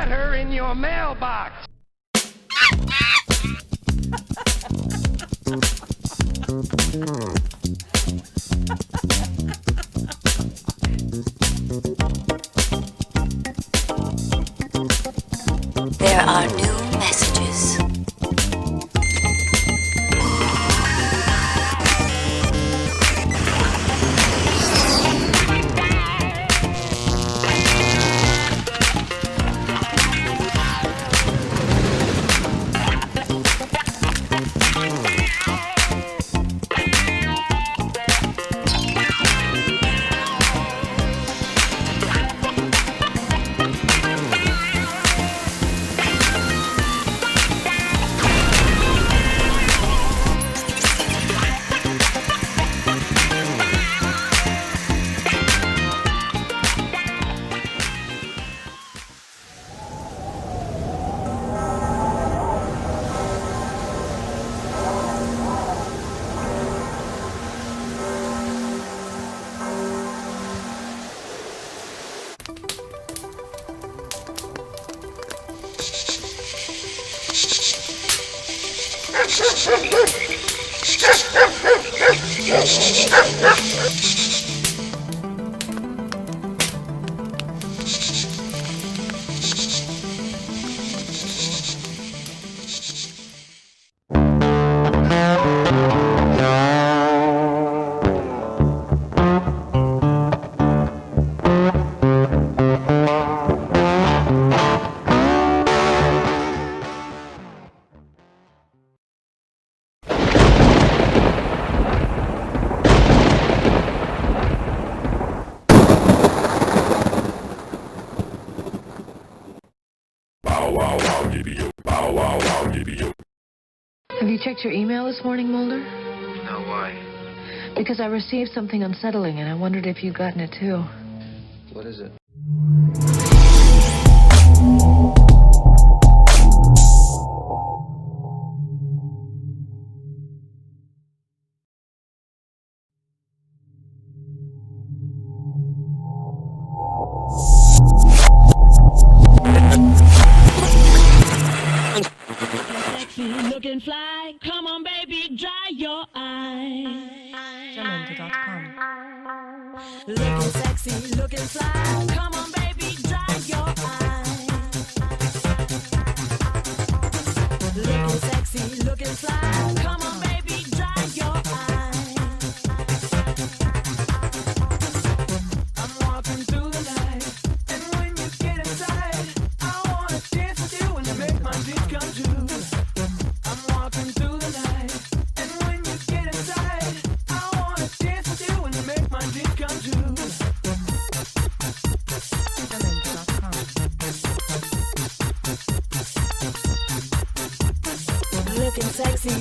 letter in your mailbox. There are new messages. Have you checked your email this morning, Mulder? No, why? Because I received something unsettling, and I wondered if you'd gotten it too. What is it? Looking fly, come on baby, dry your eyes. Jamendo.com. Looking sexy, looking fly, come on baby, dry your eyes. Looking sexy, looking fly, come on baby, dry your eyes. I'm walking through the night, and when you get inside, I wanna dance with you and you make my dreams come true. I'm walking through the night, and when you get inside, I wanna dance with you and you make my dreams come true. Jamendo.com. Looking sexy,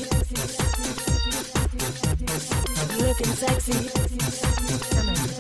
looking sexy. Jamendo.